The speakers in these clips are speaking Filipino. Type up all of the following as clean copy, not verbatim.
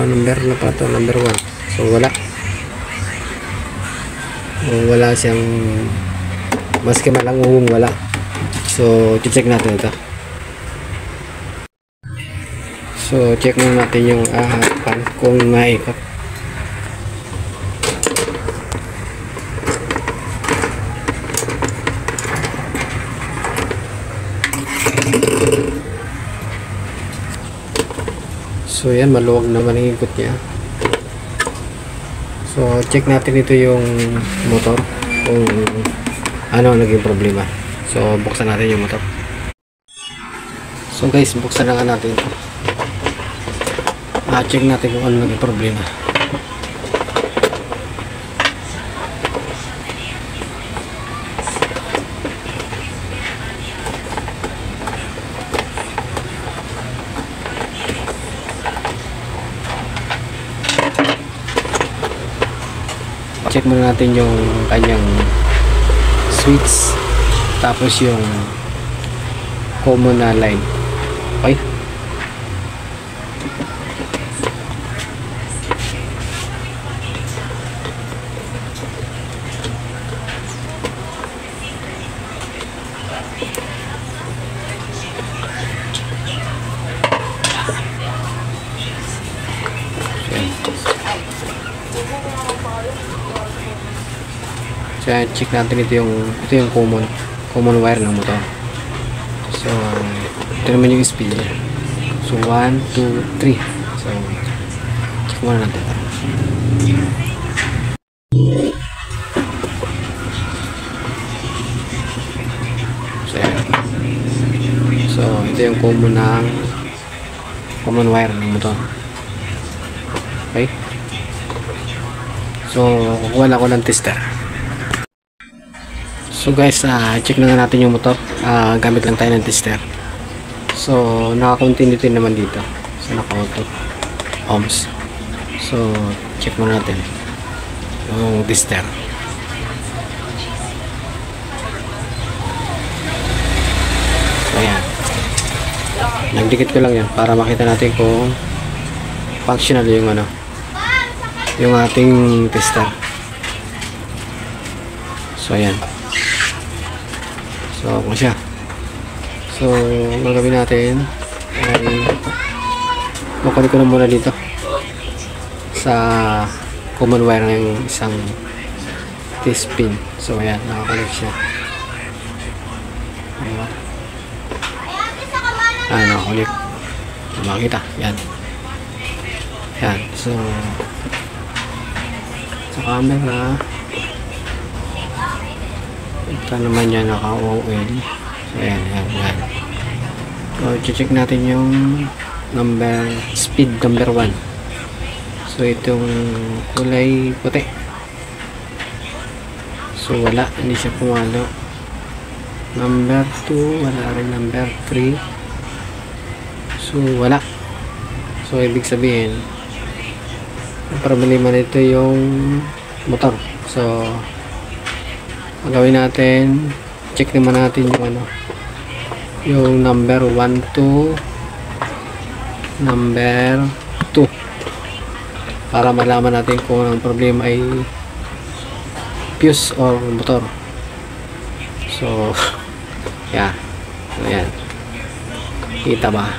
Number na pa to, number 1. So wala siyang, maski malanguhong wala. So check natin ito. So check muna natin yung pan kung maikot. So yan, maluwag naman ang ikot niya. So check natin ito yung motor kung ano naging problema. So buksan natin yung motor. So guys, buksan na nga natin ito. Check natin kung ano naging problema. Check muna natin yung kanyang switch, tapos yung common na line. Okay, so check natin ito yung common wire ng motor. So ito naman yung speed niya. So 1, 2, 3. So check muna natin ito. So ito yung common wire ng motor. Okay, so kukuha lang ako ng tester. So guys, check na nga natin yung motor. Gamit lang tayo ng tester. So naka-continuity naman dito. So naka-auto ohms. So check muna natin yung tester. So ayan, nagdikit ko lang yan para makita natin kung functional yung yung ating tester. So ayan. So kung siya, so ang gagawin natin ay makunik ko na muna dito sa common wire ng isang T-spin. So ayan, nakakunik siya. Nakakunik, makita yan. Yan, so sa camera ito naman yan, naka-OL. So ayan. So check natin yung speed number 1. So itong kulay puti, so wala, hindi siya pumalo. Number 2 wala rin. Number 3, so wala. So ibig sabihin ang problema nito yung motor. So ang gawin natin, check naman natin yung number 1 to number 2 para malaman natin kung ang problema ay fuse or motor. So yeah, so yan, kita ba?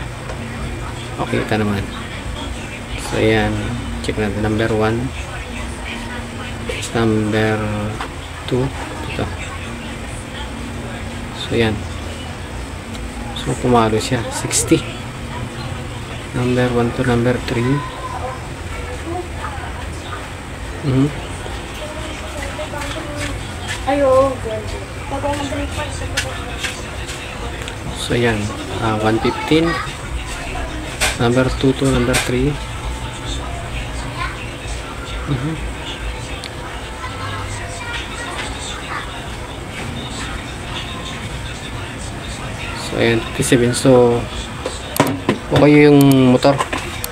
Okay, kita naman. So yan, check natin number 1, number 2 ito. So yan, so pumalo siya 60. Number 1 to number 3. So yan, 115. Number 2 to number 3. So ayan, 57. So okay yung motor.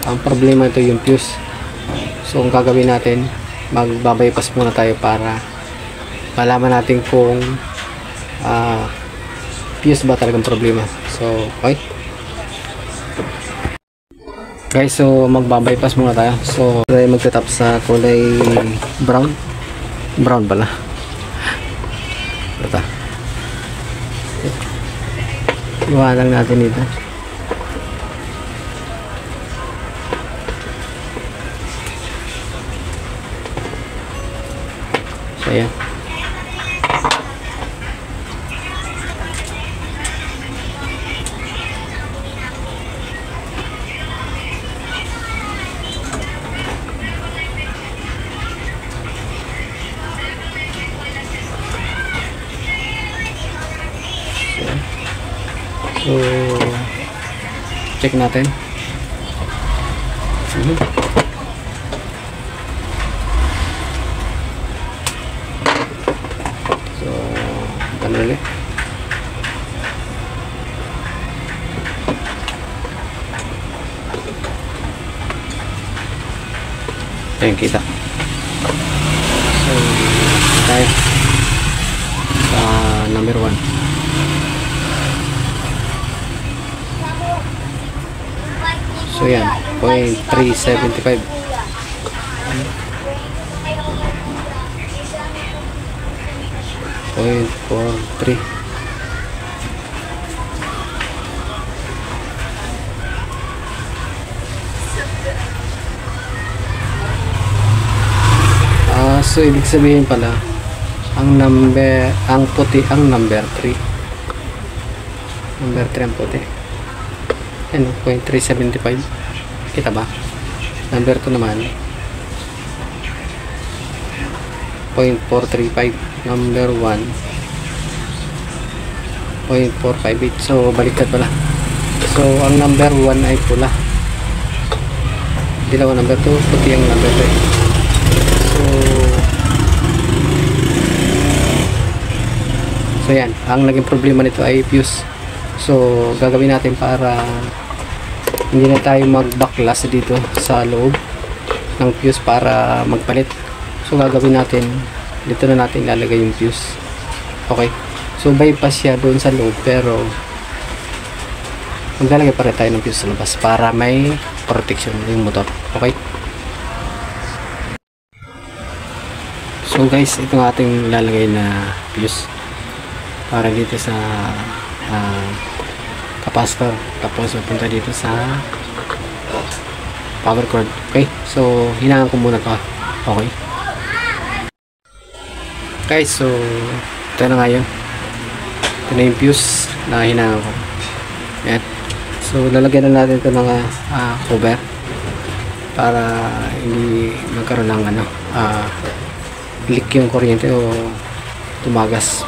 Ang problema ito yung fuse. So ang gagawin natin, magbabypass muna tayo para malaman natin kung fuse ba talagang problema. So okay guys, so magbabypass muna tayo. So tayo magtatap sa kulay brown pala ito. Iwanan natin dito. So ayan. So check natin. So ano ulit. Ayan, kita. So tayo sa number 1. So yan, 0.375. Point 43. So ibig sabihin pala ang puti ang number 3. Number 3 ang puti. Ano, 0.375. Kita ba? Number 2 naman 0.435. Number 1 0.458. So baliktad pala. So ang number 1 ay pula, dilaw ang number 2, puti ang number 3. So yan, ang naging problema nito ay fuse. So gagawin natin para hindi na tayo magbaklas dito sa loob ng fuse para magpalit. So gagawin natin, dito na natin ilalagay yung fuse. Okay, so bypass siya doon sa loob, pero maglalagay pa rin tayo ng fuse sa labas para may protection yung motor. Okay, so guys, ito ang ating ilalagay na fuse para dito sa capacitor, tapos mapunta dito sa power cord. Okay, so hinangan ko muna to. Okay guys, so ito na nga yun. Ito na yung fuse na hinangan ko. Yan. So lalagyan na natin ito ng cover para hindi magkaroon ng leak yung kuryente o tumagas,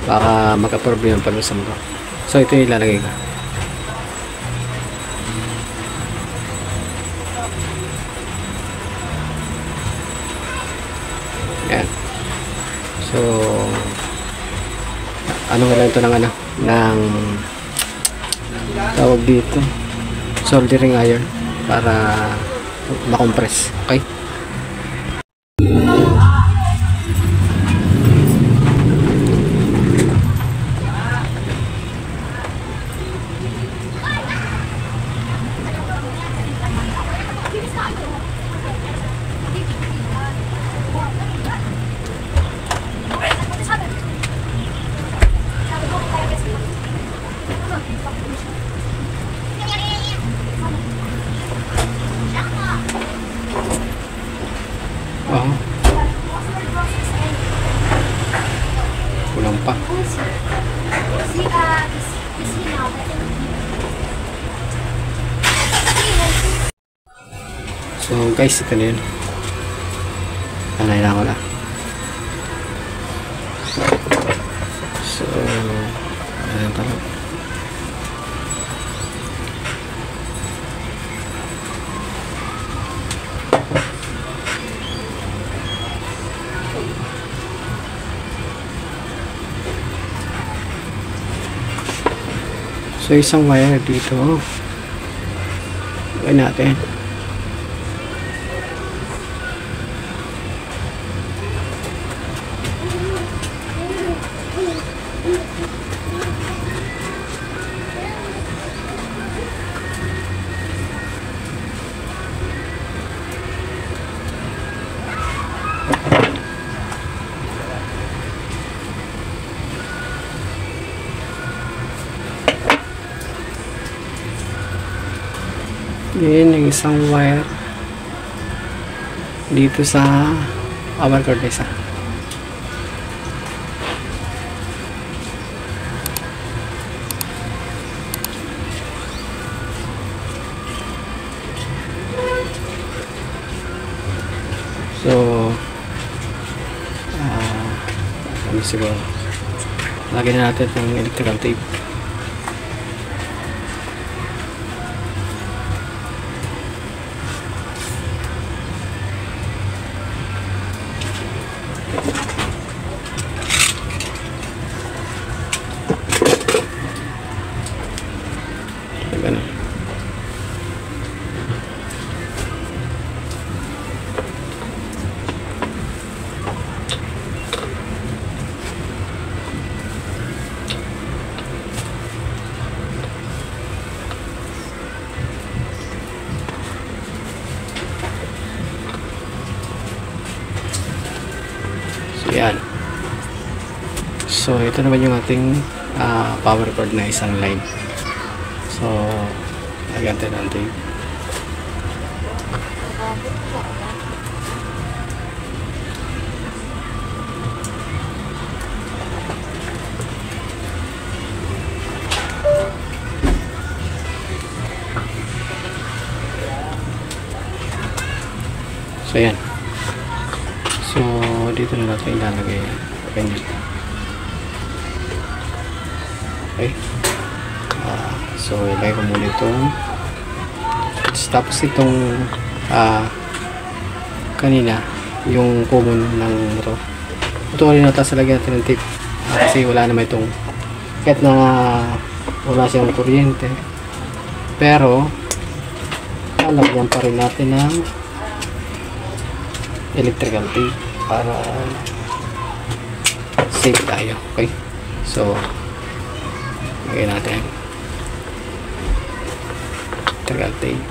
baka magka-problem pa sa motor. So ito yung ilalagay ko. Yan. So ano nga lang ito ng ng tawag dito, soldering iron, para makompress. Okay, kulang pa. So guys, ito na yun. Anay na ako na. So ayan pala. So isang wire dito. Gawin natin. Yun yung isang wire dito sa power cord isa. So kami siguro lagyan na natin ng electrical tape. Ganun. So yan. So ito naman yung ating power cord na isang line. So lagyan tayo ng tape. So yan. So dito na natin ilalagay yan. Okay. So ilagay ko muna itong tapos itong kanina yung common ng motor. Ito rin natas lagyan natin ng tip kasi wala naman itong kahit na wala siyang kuryente, pero lalagyan pa rin natin ng electrical tape para safe tayo. Okay, so lagyan natin electrical tape.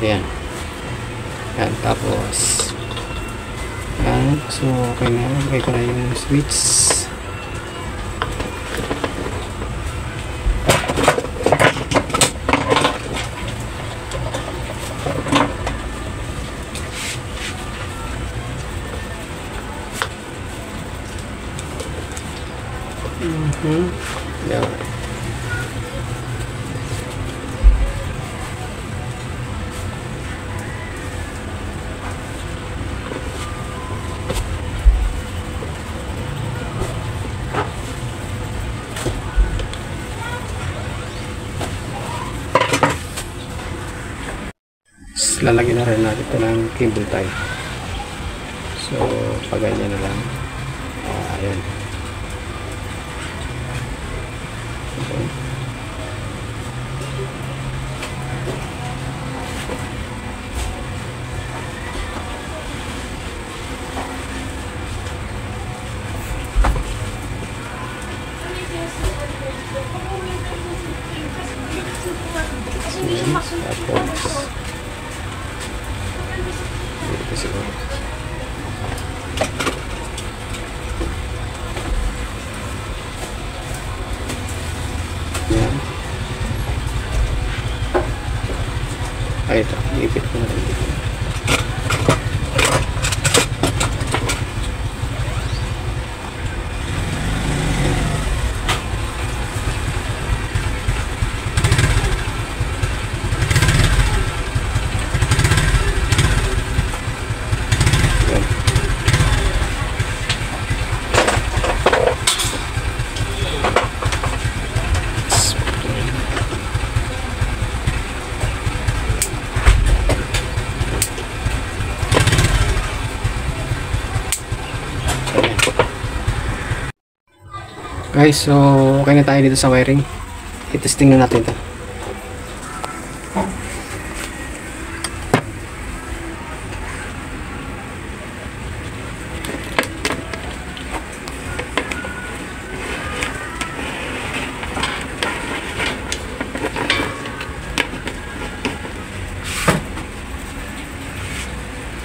So yan. Yan, tapos yan. So okay na, lagay ko na yung switch. Yan. Lalagyan na rin natin ito ng cable tie. So paganyan na lang. Ayan. Okay. Tapos dito siguro. Yan. Ay, ito. Iipit ko na rin dito. Guys, so okay na tayo dito sa wiring. I-testing na natin ito.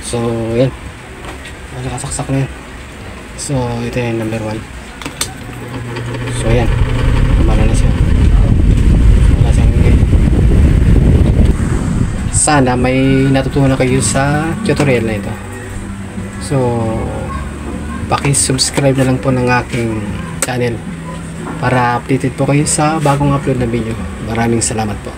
So So, yan. Nakasaksak na yan. So, ito yung number 1. So, yan. Kumala na siya. Wala siyang sana may natutunan kayo sa tutorial na ito. So, paki-subscribe na lang po ng aking channel para updated po kayo sa bagong upload na video. Maraming salamat po.